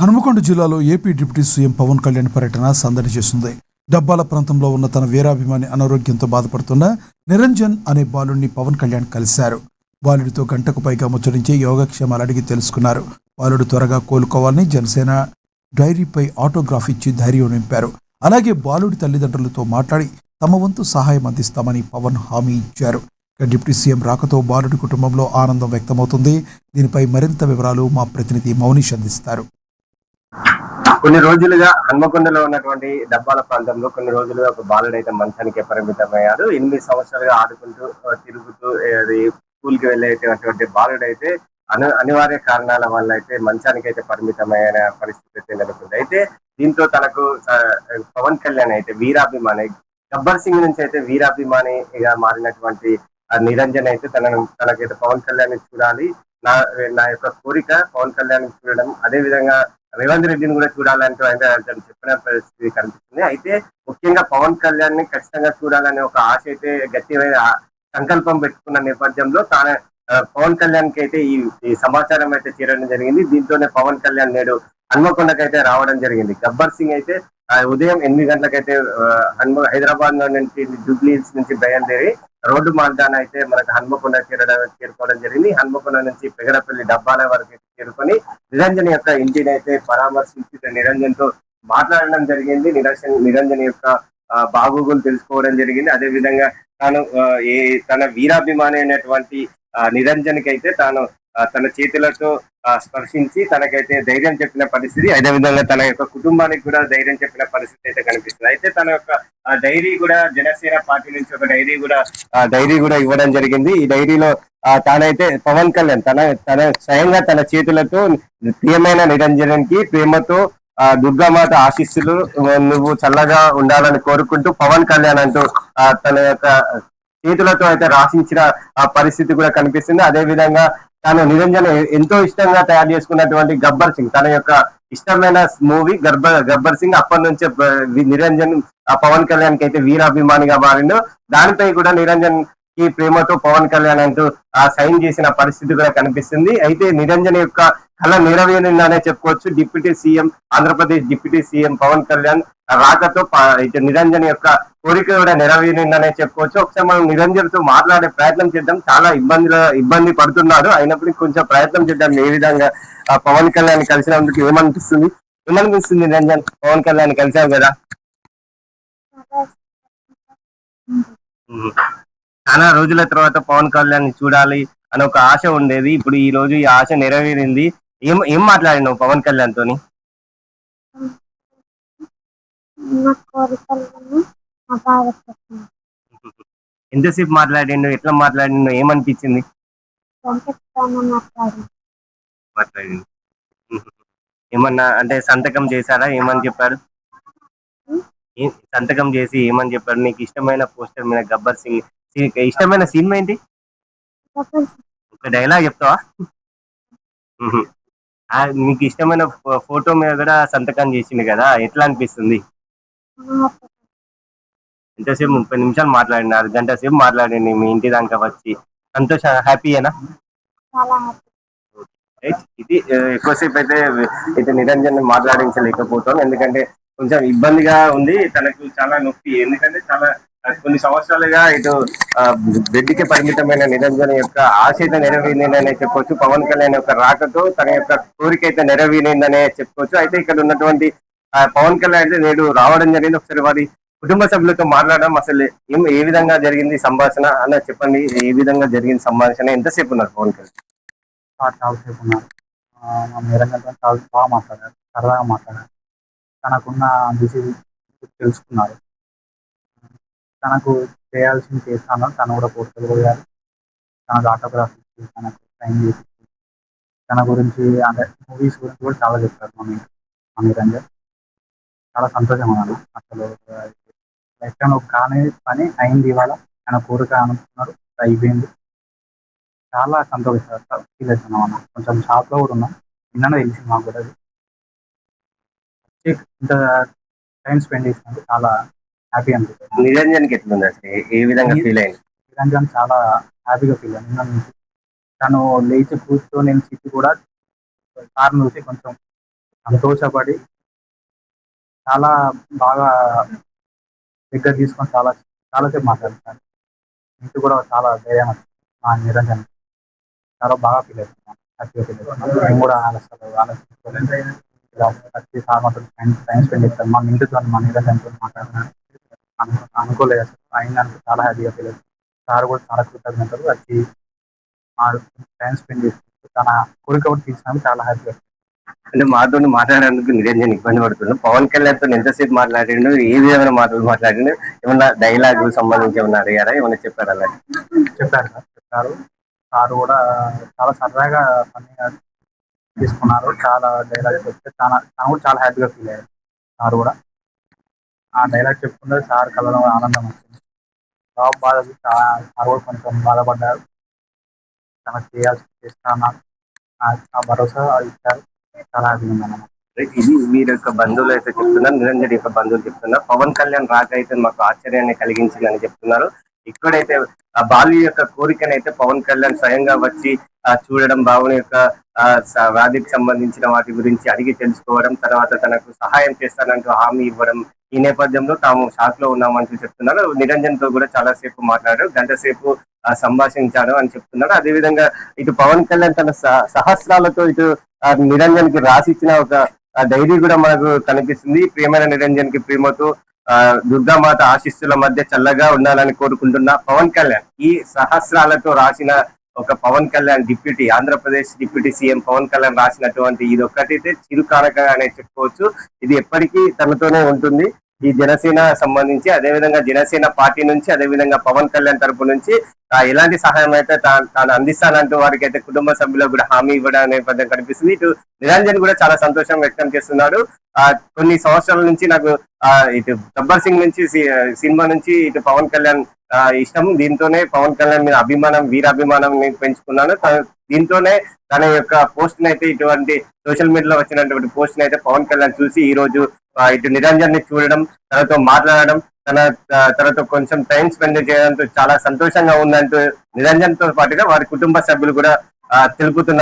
హనుమకొండ జిల్లాలో AP deputy CM Pawan Kalyan పర్యటన సందడి చేస్తుంది. డబ్బాల ప్రాంతంలో ఉన్న తన వీరాభిమాని అనారోగ్యంతో బాధపడుతున్న నిరంజన్ అనే బాలుడిని పవన్ కళ్యాణ్ కలిశారు. బాలుడితో గంటకు పైగా ముచ్చరించి యోగక్షేమాలు అడిగి తెలుసుకున్నారు. బాలుడు త్వరగా కోలుకోవాలని జనసేన డైరీపై ఆటోగ్రాఫ్ ఇచ్చి ధైర్యం నింపారు. అలాగే బాలుడి తల్లిదండ్రులతో మాట్లాడి తమ వంతు సహాయం అందిస్తామని పవన్ హామీ ఇచ్చారు. డిప్యూటీ సీఎం రాకతో బాలుడి కుటుంబంలో ఆనందం వ్యక్తమవుతుంది. దీనిపై మరింత వివరాలు మా ప్రతినిధి మౌనిష్ అందిస్తారు. కొన్ని రోజులుగా హన్మకొండలో ఉన్నటువంటి డబ్బాల ప్రాంతంలో కొన్ని రోజులుగా ఒక బాలుడు అయితే మంచానికి పరిమితమయ్యాడు. 8 సంవత్సరాలుగా ఆడుకుంటూ తిరుగుతూ స్కూల్ కి వెళ్ళేటటువంటి బాలుడు అయితే అనివార్య కారణాల వల్ల అయితే మంచానికి అయితే పరిమితమైన పరిస్థితి అయితే నెలకొంది. అయితే దీంతో తనకు పవన్ కళ్యాణ్ అయితే వీరాభిమాని, గబ్బర్ సింగ్ నుంచి అయితే వీరాభిమానిగా మారినటువంటి నిరంజన్ అయితే తనకైతే పవన్ కళ్యాణ్ చూడాలి, నా యొక్క కోరిక పవన్ కళ్యాణ్ చూడడం, అదే విధంగా రేవంత్ రెడ్డిని కూడా చూడాలంటూ ఆయన చెప్పిన పరిస్థితి కనిపిస్తుంది. అయితే ముఖ్యంగా పవన్ కళ్యాణ్ ని ఖచ్చితంగా చూడాలనే ఒక ఆశ అయితే గట్టిమైన సంకల్పం పెట్టుకున్న నేపథ్యంలో పవన్ కళ్యాణ్ కి అయితే ఈ సమాచారం అయితే చేరడం జరిగింది. దీంతోనే పవన్ కళ్యాణ్ నేడు హన్మకొండకైతే రావడం జరిగింది. గబ్బర్ సింగ్ అయితే ఉదయం 8 గంటలకైతే హైదరాబాద్ నుంచి జూబ్లీ హిల్స్ నుంచి బయలుదేరి రోడ్డు మార్గాన అయితే మనకు హన్మకొండ చేరుకోవడం జరిగింది. హన్మకొండ నుంచి పెగడపల్లి డబ్బాల వరకు చేరుకొని నిరంజన్ యొక్క ఇంటిని అయితే పరామర్శించి నిరంజన్ తో మాట్లాడడం జరిగింది. నిరంజన్ యొక్క బాగోగులు తెలుసుకోవడం జరిగింది. అదే విధంగా తన వీరాభిమాని అయినటువంటి నిరంజన్ కి అయితే తన చేతులతో స్పర్శించి తనకైతే ధైర్యం చెప్పిన పరిస్థితి, అదే విధంగా తన యొక్క కుటుంబానికి కూడా ధైర్యం చెప్పిన పరిస్థితి అయితే కనిపిస్తుంది. అయితే తన యొక్క డైరీ కూడా జనసేన పార్టీ నుంచి ఒక డైరీ కూడా ఇవ్వడం జరిగింది. ఈ డైరీలో తానైతే పవన్ కళ్యాణ్ తన స్వయంగా తన చేతులతో ప్రియమైన నిరంజన్ కి ప్రేమతో దుర్గామాత ఆశీస్సులు, నువ్వు చల్లగా ఉండాలని కోరుకుంటూ పవన్ కళ్యాణ్ అంటూ తన యొక్క చేతులతో అయితే రాసించిన ఆ పరిస్థితి కూడా కనిపిస్తుంది. అదే విధంగా తాను నిరంజన్ ఎంతో ఇష్టంగా తయారు చేసుకున్నటువంటి గబ్బర్ సింగ్, తన యొక్క ఇష్టమైన మూవీ గబ్బర్ సింగ్, అప్పటి నుంచే నిరంజన్ పవన్ కళ్యాణ్ కి అయితే వీరాభిమానిగా మారిండు. దానిపై కూడా నిరంజన్ ఈ ప్రేమతో పవన్ కళ్యాణ్ అంటూ సైన్ చేసిన పరిస్థితి కూడా కనిపిస్తుంది. అయితే నిరంజన్ యొక్క కళ నెరవేరిందనే చెప్పుకోవచ్చు. Deputy CM, Andhra Pradesh deputy CM Pawan Kalyan రాకతో నిరంజన్ యొక్క కోరిక కూడా నెరవేరిందనే చెప్పుకోవచ్చు. ఒకసారి మనం నిరంజన్ తో మాట్లాడే ప్రయత్నం చేద్దాం. చాలా ఇబ్బంది పడుతున్నారు, అయినప్పటికీ కొంచెం ప్రయత్నం చేద్దాం. ఏ విధంగా పవన్ కళ్యాణ్ కలిసినందుకు ఏమనిపిస్తుంది నిరంజన్? పవన్ కళ్యాణ్ కలిసావు కదా, చాలా రోజుల తర్వాత పవన్ కళ్యాణ్ చూడాలి అని ఒక ఆశ ఉండేది. ఇప్పుడు ఈ రోజు ఈ ఆశ నెరవేరింది. ఏం మాట్లాడినావు పవన్ కళ్యాణ్ తోని? ఎంతసేపు మాట్లాడిండు, ఎట్లా మాట్లాడిండు, ఏమనిపించింది? మాట్లాడిండు. ఏమన్నా అంటే సంతకం చేశారా? ఏమని చెప్పాడు? సంతకం చేసి ఏమని చెప్పాడు? నీకు ఇష్టమైన పోస్టర్ మీద గబ్బర్ సింగ్, ఇష్టమైన సినిమా ఏంటి? ఒక డైలాగ్ చెప్తావా? నీకు ఇష్టమైన ఫోటో మీద కూడా సంతకం చేసింది కదా, ఎట్లా అనిపిస్తుంది? ఎంతసేపు? 30 నిమిషాలు మాట్లాడిన, గంట సేపు మాట్లాడింది మీ ఇంటి దాకా వచ్చి. సంతోష, హ్యాపీయేనా? ఇది ఎక్కువసేపు అయితే నిరంజన్ మాట్లాడించలేకపోతాం, ఎందుకంటే కొంచెం ఇబ్బందిగా ఉంది. తనకు చాలా నొప్పి, ఎందుకంటే కొన్ని సంవత్సరాలుగా బెడ్కి పరిమితమైన నిరంజన్ యొక్క ఆశ అయితే నెరవేరిందనే చెప్పుకోవచ్చు. పవన్ కళ్యాణ్ యొక్క రాకతో తన యొక్క కోరిక అయితే నెరవేరిందనే చెప్పుకోవచ్చు. అయితే ఇక్కడ ఉన్నటువంటి పవన్ కళ్యాణ్ అయితే నేడు రావడం జరిగింది. ఒకసారి వారి కుటుంబ సభ్యులతో మాట్లాడడం, అసలు ఏ విధంగా జరిగింది సంభాషణ అన్న చెప్పండి. ఏ విధంగా జరిగింది సంభాషణ? ఎంతసేపు ఉన్నారు పవన్ కళ్యాణ్? చాలాసేపు ఉన్నారు. నిరంజన్ చాలా బాగా మాట్లాడారు, సరదాగా మాట్లాడారు. తనకున్న డిసీజ్ తెలుసుకున్నారు. తనకు చేయాల్సింది చేస్తాను. తను కూడా పోస్టులు పోయారు. తనకు ఆటోగ్రాఫ్ ఇచ్చి తనకు సైన్ చేసి తన గురించి అంటే మూవీస్ గురించి కూడా చాలా చెప్తారు మా నిరంజన్. చాలా సంతోషం అన్నాను. అసలు లైఫ్ టైంలో కాని పని అయింది, ఇవాళ ఆయన కోరిక అనుకున్నారు, అయిపోయింది. చాలా సంతోషం ఫీల్ అవుతున్నాం అన్న. కొంచెం షాప్లో కూడా ఉన్నాం, నిన్ననే తెలిసింది మాకు కూడా. ఇంత టైం స్పెండ్ చేసినందుకు చాలా హ్యాపీ అనిపిస్తుంది. నిరంజన్ కి ఎట్లుంది అసలు, ఏ విధంగా ఫీల్ అయింది? నిరంజన్ చాలా హ్యాపీగా ఫీల్ అయింది. నిన్న నుంచి తను లేచి కూర్చొని నేను సిట్టి కూడా కారును చూసి కొంచెం సంతోషపడి చాలా బాగా దగ్గర తీసుకొని చాలాసేపు మాట్లాడుతాను. ఇంటి కూడా చాలా ధైర్యం వచ్చింది. మా నిరంజన్ చాలా బాగా ఫీల్ అవుతున్నాను. హ్యాపీగా ఫీల్ అవుతున్నాను. మేము కూడా ఆలోచించుకోలేదు. ఇలా వచ్చి సార్ మాతో టైం స్పెండ్ చేస్తాను. మా ఇంటితో మా నిరంజన్తో మాట్లాడుతున్నాను అనుకోలేదు అసలు. అయినందుకు చాలా హ్యాపీగా ఫీల్ అవుతుంది. సార్ కూడా చాలా కృతజ్ఞతలు. వచ్చి మా టైం స్పెండ్ చేసి తన కోరిక కూడా తీసినందుకు చాలా హ్యాపీగా. అంటే మాతో మాట్లాడేందుకు నిరంజన్ ఇబ్బంది పడుతున్నాడు. పవన్ కళ్యాణ్ తో ఎంతసేపు మాట్లాడిండు, ఏది ఏమైనా మాటలు మాట్లాడిండు, ఏమన్నా డైలాగ్ సంబంధించి ఏమన్నా అడిగారా, ఏమన్నా చెప్పారా? అలా చెప్పారు సార్, చెప్పారు. సార్ కూడా చాలా సరదాగా ఫన్నీగా తీసుకున్నారు. చాలా డైలాగ్స్ చెప్తే తను కూడా చాలా హ్యాపీగా ఫీల్ అయ్యారు. సార్ కూడా ఆ డైలాగ్ చెప్పుకుంటే సార్ కళ్ళలో ఆనందం వచ్చింది. జాబ్ బాధ సార్ కూడా కొంచెం బాధపడ్డారు. తనకు చేయాల్సి చేస్తున్నారు. ఆ భరోసా ఇచ్చారు. చాలా హ్యాపీగా ఉందన్నమాట. ఇది మీరు యొక్క బంధువులు అయితే చెప్తున్నారు, నిరంజన్ యొక్క బంధువులు చెప్తున్నారు. పవన్ కళ్యాణ్ రాక అయితే మాకు ఆశ్చర్యాన్ని కలిగించిందని చెప్తున్నారు. ఇక్కడైతే ఆ బాలు యొక్క కోరికనైతే పవన్ కళ్యాణ్ స్వయంగా వచ్చి చూడడం, బాబుని యొక్క వ్యాధికి సంబంధించిన వాటి గురించి అడిగి తెలుసుకోవడం, తర్వాత తనకు సహాయం చేస్తానంటూ హామీ ఇవ్వడం, ఈ నేపథ్యంలో తాము షాక్ లో ఉన్నామంటూ చెప్తున్నారు. నిరంజన్ తో కూడా చాలా సేపు మాట్లాడారు, గంట సేపు సంభాషించాడు అని చెప్తున్నారు. అదేవిధంగా ఇటు పవన్ కళ్యాణ్ తన సహస్రాలతో ఇటు నిరంజన్ కి రాసిచ్చిన ఒక డైరీ కూడా మనకు కనిపిస్తుంది. ప్రియమైన నిరంజన్ కి ప్రేమతో దుర్గామాత ఆశీస్సుల మధ్య చల్లగా ఉండాలని కోరుకుంటున్న పవన్ కళ్యాణ్. ఈ సహస్రాలతో రాసిన ఒక Pawan Kalyan deputy, Andhra Pradesh deputy CM Pawan Kalyan రాసినటువంటి ఇది ఒక్కటైతే చిరుకారకగానే చెప్పుకోవచ్చు. ఇది ఎప్పటికీ తనతోనే ఉంటుంది. ఈ జనసేన సంబంధించి, అదేవిధంగా జనసేన పార్టీ నుంచి, అదేవిధంగా పవన్ కళ్యాణ్ తరపు నుంచి ఎలాంటి సహాయం అయితే తాను అందిస్తానంటూ వారికి అయితే కుటుంబ సభ్యులకు కూడా హామీ ఇవ్వడం నేపథ్యం కనిపిస్తుంది. ఇటు నిరంజన్ కూడా చాలా సంతోషం వ్యక్తం చేస్తున్నాడు. కొన్ని సంవత్సరాల నుంచి నాకు ఇటు గబ్బర్ సింగ్ నుంచి సినిమా నుంచి ఇటు పవన్ కళ్యాణ్ ఇష్టం. దీంతోనే పవన్ కళ్యాణ్ మీద అభిమానం, వీరాభిమానం పెంచుకున్నాను. దీంతోనే తన యొక్క పోస్ట్ అయితే, ఇటువంటి సోషల్ మీడియాలో వచ్చినటువంటి పోస్ట్ అయితే పవన్ కళ్యాణ్ చూసి ఈ రోజు ఇటు నిరంజన్ ని చూడడం, తనతో మాట్లాడడం, తనతో కొంచెం టైం స్పెండ్ చేయడంతో చాలా సంతోషంగా ఉందంటూ నిరంజన్ తో పాటుగా వారి కుటుంబ సభ్యులు కూడా తెలుపుతున్న